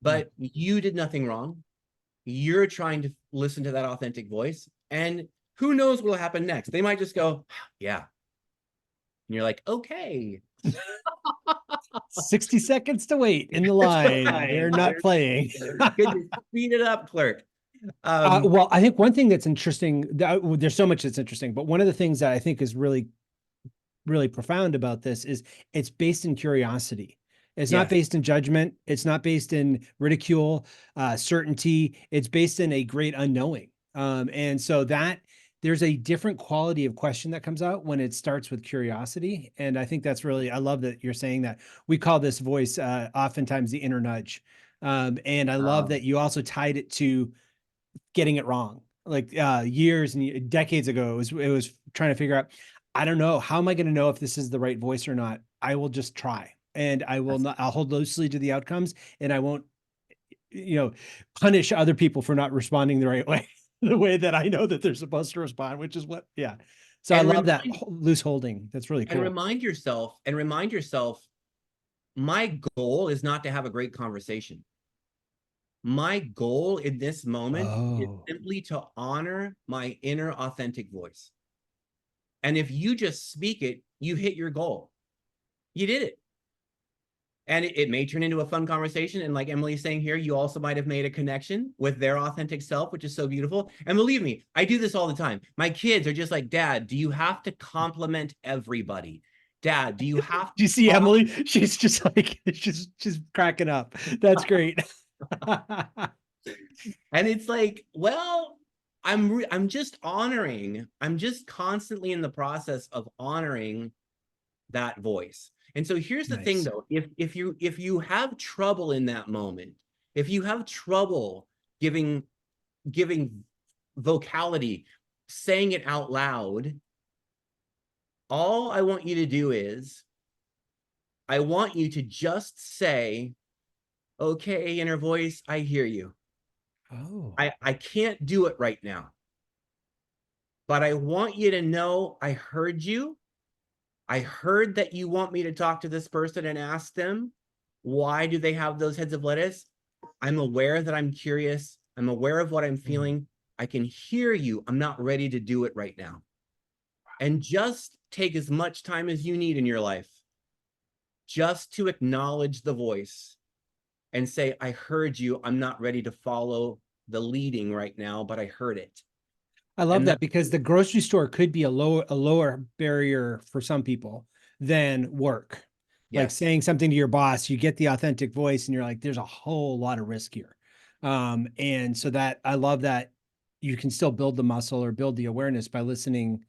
But you did nothing wrong. You're trying to listen to that authentic voice. And who knows what will happen next? They might just go, yeah. And you're like, okay. 60 seconds to wait in the line. They're not playing. Speed it up, clerk. Well, I think one thing that's interesting, there's so much that's interesting, but one of the things that I think is really, really profound about this is it's based in curiosity. It's not based in judgment. It's not based in ridicule, certainty. It's based in a great unknowing. And so that there's a different quality of question that comes out when it starts with curiosity. And I think that's really, I love that you're saying that. We call this voice oftentimes the inner nudge. And I love that you also tied it to getting it wrong. Like years and decades ago, it was trying to figure out, I don't know, how am I going to know if this is the right voice or not? I will just try, and I'll hold loosely to the outcomes, and I won't, punish other people for not responding the right way, the way that I know that they're supposed to respond, which is what, yeah. So I love that loose holding. That's really cool. And remind yourself, my goal is not to have a great conversation. My goal in this moment is simply to honor my inner authentic voice. And if you just speak it, you hit your goal. You did it. And it may turn into a fun conversation. And like Emily's saying here, you also might have made a connection with their authentic self, which is so beautiful. And believe me, I do this all the time. My kids are just like, Dad, do you have to compliment everybody? Dad, do you have to? Do you see Emily? She's just like, she's cracking up. That's great. And it's like, well, I'm just constantly in the process of honoring that voice. And so here's the thing though, if you have trouble in that moment, if you have trouble giving vocality, saying it out loud, all I want you to do is I want you to just say, okay, inner voice, I hear you. I can't do it right now, but I want you to know I heard you. I heard that you want me to talk to this person and ask them, Why do they have those heads of lettuce? I'm aware that I'm curious. I'm aware of what I'm feeling. I can hear you. I'm not ready to do it right now. And just take as much time as you need in your life just to acknowledge the voice and say, I heard you. I'm not ready to follow the leading right now, but I heard it. I love And that because the grocery store could be a lower barrier for some people than work. Like yes, saying something to your boss, you get the authentic voice and you're like, there's a whole lot of risk here. And so that I love that you can still build the muscle or build the awareness by listening,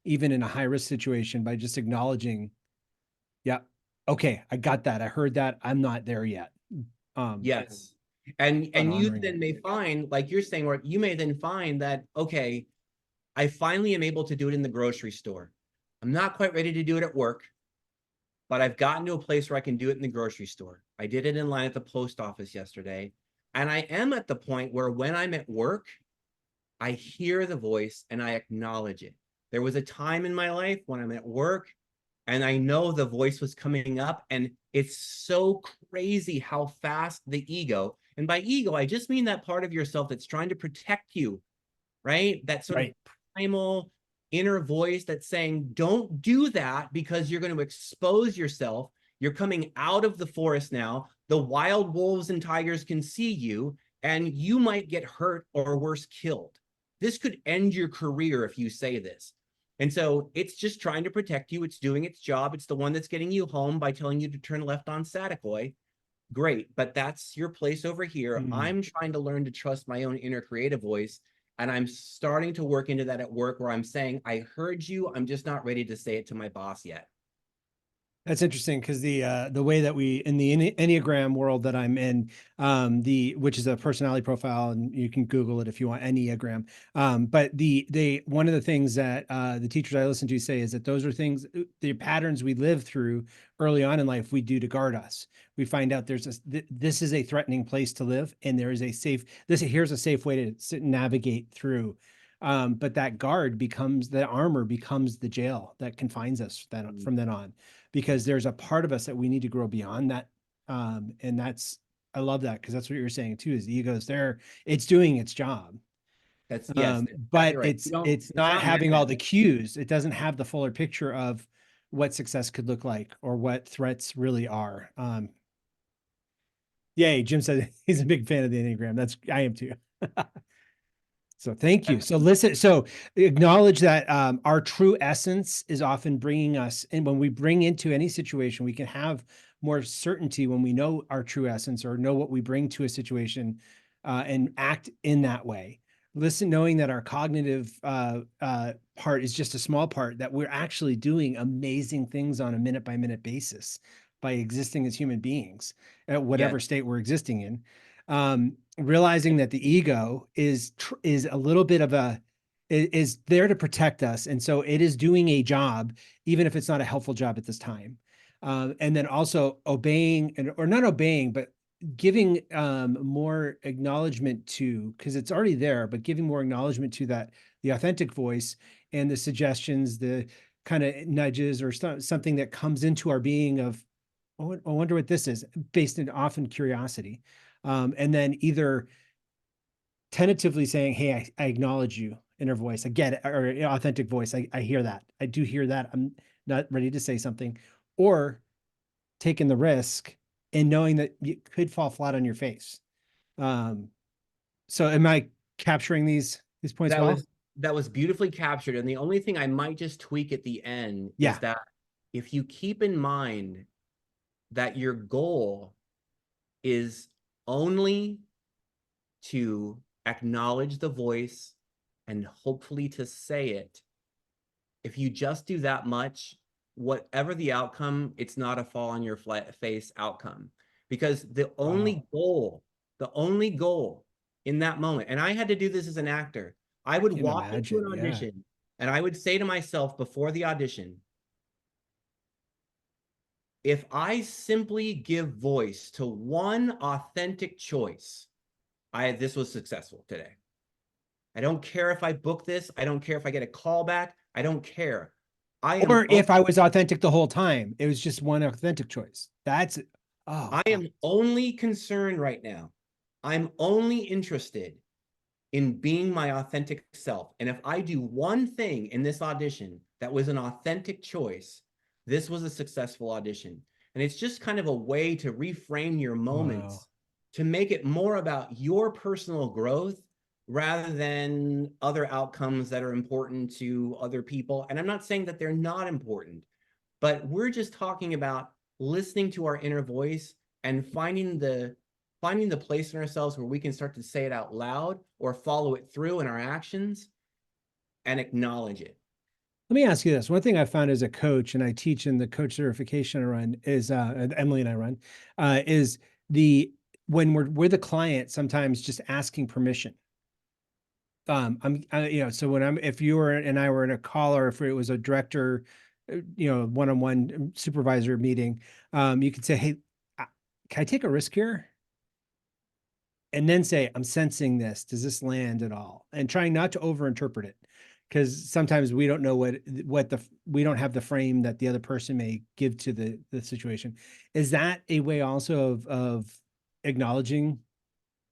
even in a high risk situation, by just acknowledging, yeah, okay, I got that. I heard that. I'm not there yet. yes. But And you honoring it. then may find, like you're saying, or you may then find that, okay, I finally am able to do it in the grocery store. I'm not quite ready to do it at work, but I've gotten to a place where I can do it in the grocery store. I did it in line at the post office yesterday. And I am at the point where when I'm at work, I hear the voice and I acknowledge it. There was a time in my life when I'm at work and I know the voice was coming up, and it's so crazy how fast the ego, and by ego, I just mean that part of yourself that's trying to protect you, right? That sort of Right. primal inner voice that's saying, don't do that because you're going to expose yourself. You're coming out of the forest now. The wild wolves and tigers can see you, and you might get hurt or worse, killed. This could end your career if you say this. And so it's just trying to protect you. It's doing its job. It's the one that's getting you home by telling you to turn left on Satakoy. Great, but that's your place over here. Mm. I'm trying to learn to trust my own inner creative voice. And I'm starting to work into that at work where I'm saying, I heard you. I'm just not ready to say it to my boss yet. That's interesting because the way that we in the Enneagram world that I'm in, the which is a personality profile, and you can Google it if you want Enneagram. But they one of the things that the teachers I listen to say is that those are things, the patterns we live through early on in life, we do to guard us. We find out there's this is a threatening place to live, and there is a safe here's a safe way to sit and navigate through. But that guard becomes the armor becomes the jail that confines us that from then on, because there's a part of us that we need to grow beyond that. And that's, I love that because that's what you're saying too, is the ego is there, it's doing its job. That's yes, exactly But right. You don't, it's it's not not meant having to. all the cues. It doesn't have the fuller picture of what success could look like or what threats really are. Yay, Jim said he's a big fan of the Enneagram. That's I am too. So thank you. So listen, so acknowledge that our true essence is often bringing us, and when we bring into any situation, we can have more certainty when we know our true essence or know what we bring to a situation, and act in that way. Listen, knowing that our cognitive part is just a small part, that we're actually doing amazing things on a minute by minute basis by existing as human beings at Yes, whatever state we're existing in. Realizing that the ego is a little bit of is there to protect us, and so it is doing a job, even if it's not a helpful job at this time. And then also obeying, and or not obeying, but giving more acknowledgement to, because it's already there, but giving more acknowledgement to that, the authentic voice and the suggestions, the kind of nudges or something that comes into our being of, oh, I wonder what this is, based in often curiosity. And then either tentatively saying, hey, I acknowledge you, inner voice, I get it, or authentic voice, I hear that. I do hear that. I'm not ready to say something. Or taking the risk and knowing that you could fall flat on your face. Um, so am I capturing these points that well? was that was beautifully captured. And the only thing I might just tweak at the end is Yeah. that if you keep in mind that your goal is only to acknowledge the voice and hopefully to say it, if you just do that much, whatever the outcome, it's not a fall on your face outcome. Because Wow. the only goal in that moment, and I had to do this as an actor, I I would can walk into imagine. an Yeah. audition and I would say to myself before the audition, if I simply give voice to one authentic choice, this was successful today. I don't care if I book this. I don't care if I get a call back. I don't care. I am Or if I was authentic the whole time, it was just one authentic choice. That's Oh, I wow. am only concerned right now. I'm only interested in being my authentic self. And if I do one thing in this audition that was an authentic choice, this was a successful audition. And it's just kind of a way to reframe your Wow. moments to make it more about your personal growth rather than other outcomes that are important to other people. And I'm not saying that they're not important, but we're just talking about listening to our inner voice and finding the place in ourselves where we can start to say it out loud or follow it through in our actions and acknowledge it. Let me ask you this. One thing I found as a coach, and I teach in the coach certification I run, is Emily and I run, is the when we're with a client, sometimes just asking permission. So when if you were and I were in a call, or if it was a director, one-on-one supervisor meeting, you could say, "Hey, uh, can I take a risk here?" And then say, "I'm sensing this. Does this land at all?" And trying not to overinterpret it, because sometimes we don't know we don't have the frame that the other person may give to the situation. Is that a way also of acknowledging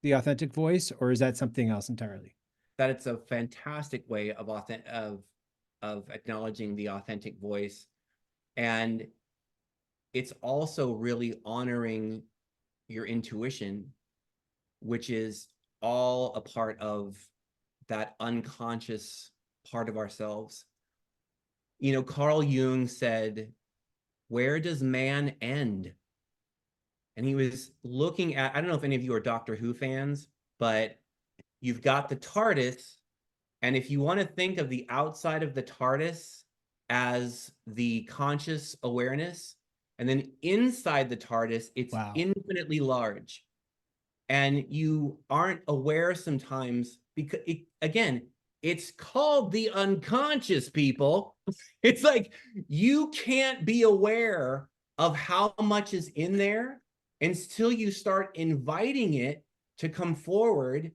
the authentic voice, or is that something else entirely? That it's a fantastic way of acknowledging the authentic voice. And it's also really honoring your intuition, which is all a part of that unconscious part of ourselves. Carl Jung said, "Where does man end?" And he was looking at, I don't know if any of you are Doctor Who fans, but you've got the TARDIS. And if you want to think of the outside of the TARDIS as the conscious awareness, and then inside the TARDIS, it's Wow. infinitely large. And you aren't aware sometimes because, again, it's called the unconscious, people. It's like you can't be aware of how much is in there until you start inviting it to come forward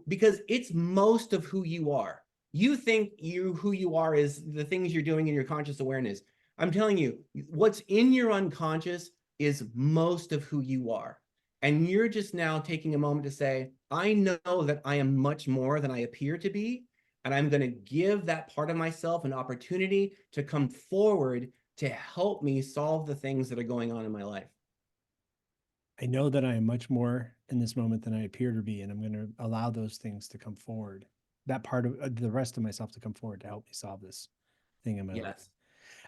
because it's most of who you are. You think who you are is the things you're doing in your conscious awareness. I'm telling you, what's in your unconscious is most of who you are. And you're just now taking a moment to say, I know that I am much more than I appear to be. And I'm going to give that part of myself an opportunity to come forward to help me solve the things that are going on in my life. I know that I am much more in this moment than I appear to be, and I'm going to allow those things to come forward. That part of the rest of myself to come forward to help me solve this thing in my life.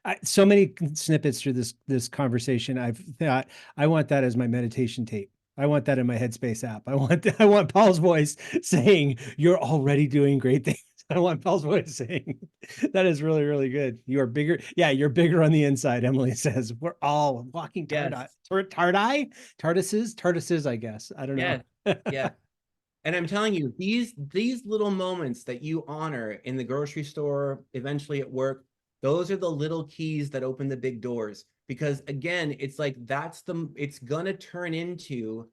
Yes. So many snippets through this conversation. I've thought I want that as my meditation tape. I want that in my Headspace app. I want Paul's voice saying, "You're already doing great things." I want Paul's voice saying, "That is really, really good. You are bigger." Yeah, you're bigger on the inside. Emily says, "We're all walking Yes. TARDISes, I guess. I don't know." Yes. Yes. And I'm telling you, these little moments that you honor in the grocery store, eventually at work, those are the little keys that open the big doors. Because again, it's like it's gonna turn into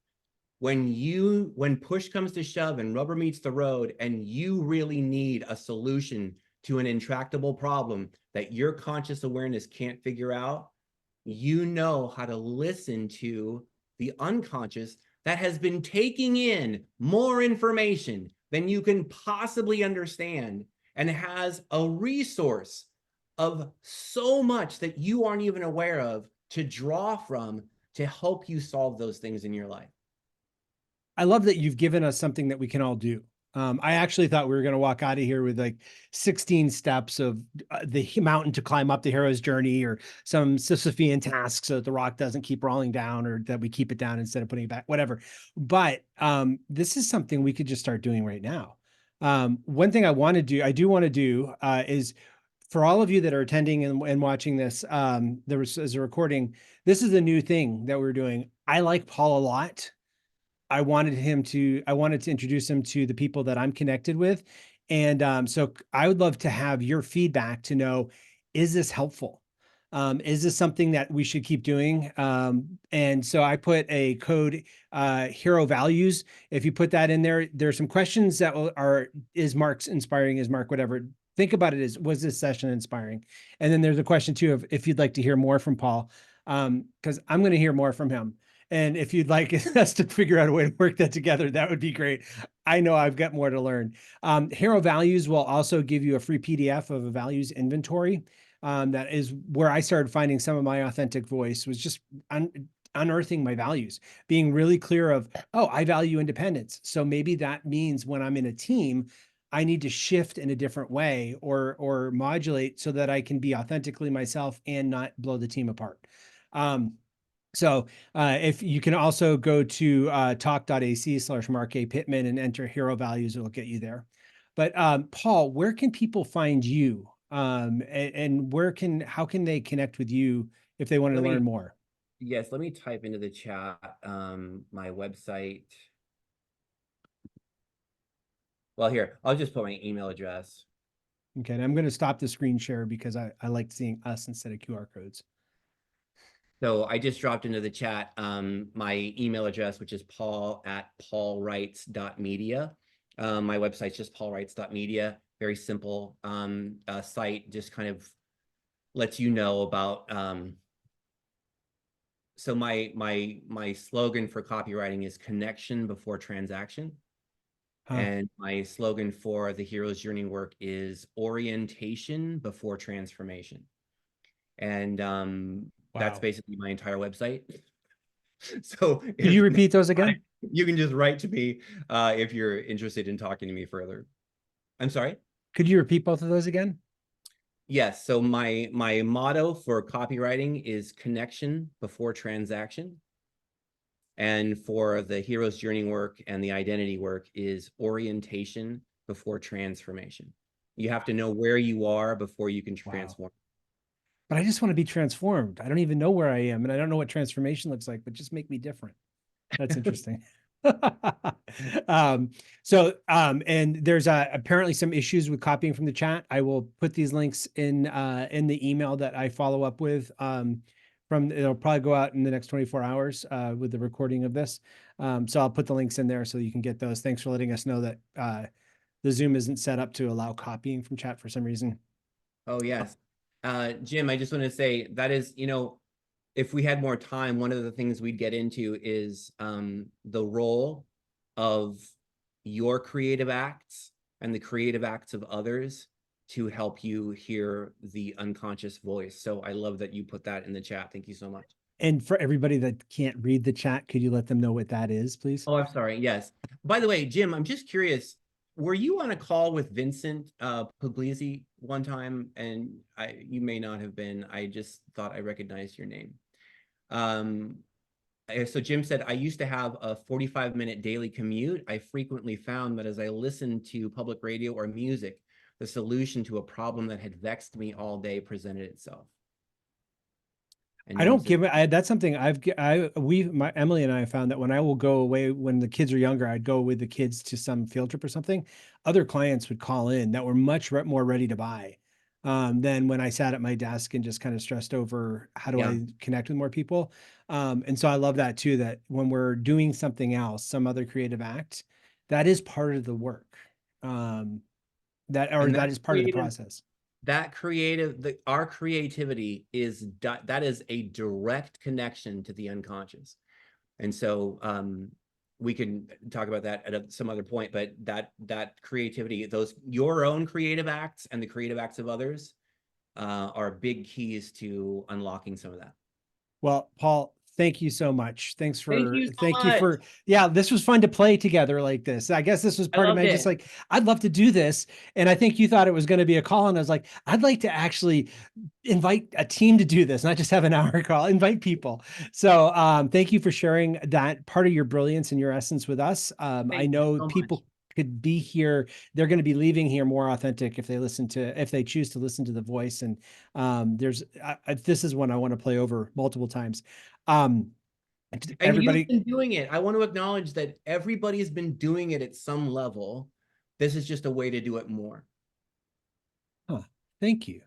when push comes to shove and rubber meets the road and you really need a solution to an intractable problem that your conscious awareness can't figure out, you know how to listen to the unconscious that has been taking in more information than you can possibly understand and has a resource of so much that you aren't even aware of to draw from to help you solve those things in your life. I love that you've given us something that we can all do. I actually thought we were going to walk out of here with like 16 steps of the mountain to climb up the hero's journey, or some Sisyphean tasks so that the rock doesn't keep rolling down, or that we keep it down instead of putting it back, whatever. But this is something we could just start doing right now. One thing I do want to do is for all of you that are attending and watching this, there was as a recording, this is a new thing that we're doing. I like Paul a lot. I wanted to introduce him to the people that I'm connected with. And so I would love to have your feedback to know, is this helpful? Is this something that we should keep doing? And so I put a code, hero values. If you put that in there, there's some questions that is Marc's inspiring? Is Marc whatever? Think about it as, was this session inspiring? And then there's a question too of if you'd like to hear more from Paul. because I'm going to hear more from him. And if you'd like us to figure out a way to work that together, that would be great. I know I've got more to learn. Hero Values will also give you a free PDF of a values inventory. That is where I started finding some of my authentic voice, was just unearthing my values, being really clear of, oh, I value independence. So maybe that means when I'm in a team, I need to shift in a different way or modulate so that I can be authentically myself and not blow the team apart. So if you can also go to talk.ac/Marc A. Pitman and enter hero values, it'll get you there. But Paul, where can people find you? And how can they connect with you if they want to learn more? Yes, let me type into the chat my website. Well, here, I'll just put my email address. Okay, and I'm going to stop the screen share because I like seeing us instead of QR codes. So I just dropped into the chat my email address, which is paul@paulwrites.media. My website's just paulwrites.media. Very simple site, just kind of lets you know about. So my slogan for copywriting is connection before transaction. And my slogan for the Hero's Journey work is orientation before transformation. And that's basically my entire website. So could you repeat those again? You can just write to me if you're interested in talking to me further. I'm sorry? Could you repeat both of those again? Yes. So my motto for copywriting is connection before transaction. And for the Hero's Journey work and the identity work is orientation before transformation. You have to know where you are before you can transform. But I just want to be transformed. I don't even know where I am, and I don't know what transformation looks like, but just make me different. That's interesting. And there's apparently some issues with copying from the chat. I will put these links in the email that I follow up with. It'll probably go out in the next 24 hours with the recording of this. So I'll put the links in there so you can get those. Thanks for letting us know that the Zoom isn't set up to allow copying from chat for some reason. Oh, yes. Jim, I just want to say that is, if we had more time, one of the things we'd get into is the role of your creative acts and the creative acts of others to help you hear the unconscious voice. So I love that you put that in the chat. Thank you so much. And for everybody that can't read the chat, could you let them know what that is, please? Oh, I'm sorry. Yes. By the way, Jim, I'm just curious. Were you on a call with Vincent Puglisi one time? And you may not have been. I just thought I recognized your name. So Jim said, I used to have a 45-minute daily commute. I frequently found that as I listened to public radio or music, the solution to a problem that had vexed me all day presented itself. And I don't give it. That's something Emily and I found that when I will go away, when the kids are younger, I'd go with the kids to some field trip or something. Other clients would call in that were much more ready to buy than when I sat at my desk and just kind of stressed over how do I connect with more people. And so I love that too, that when we're doing something else, some other creative act, that is part of the work. That is part of the process. That our creativity is that is a direct connection to the unconscious. And so we can talk about that at some other point, but that creativity, your own creative acts and the creative acts of others are big keys to unlocking some of that. Well, Paul, thank you so much. Thank you much. for, this was fun to play together like this. I guess this was part of my, just like, I'd love to do this. And I think you thought it was going to be a call. And I was like, I'd like to actually invite a team to do this, not just have an hour call, invite people. So thank you for sharing that part of your brilliance and your essence with us. I know people could be here. They're going to be leaving here more authentic if they choose to listen to the voice. And this is one I want to play over multiple times. And you've been doing it. I want to acknowledge that everybody's been doing it at some level. This is just a way to do it more. Thank you.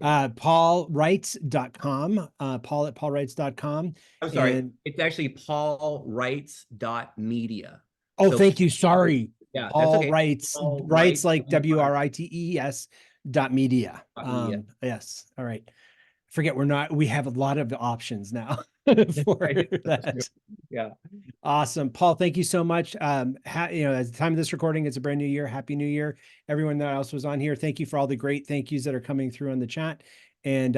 paulwrites.com, paul@paulwrites.com. I'm sorry. It's actually paulwrites.media. Oh, so, thank you. Sorry. Yeah, Paul Writes, like WRITES .media. Yes. All right. forget we have a lot of options now for Right. That's true. that. Yeah. Awesome. Paul, thank you so much. At the time of this recording, it's a brand new year. Happy New Year. Everyone that else was on here, thank you for all the great thank yous that are coming through on the chat. And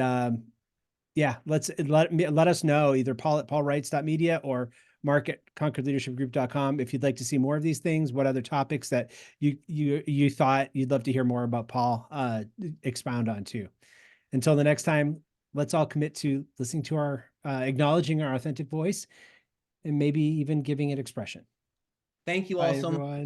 yeah, let us know, either Paul at paulwrights.media or Marc at concordleadershipgroup.com, if you'd like to see more of these things, what other topics that you thought you'd love to hear more about Paul expound on too. Until the next time, let's all commit to listening to our acknowledging our authentic voice and maybe even giving it expression. Thank you all Bye, so much. everyone.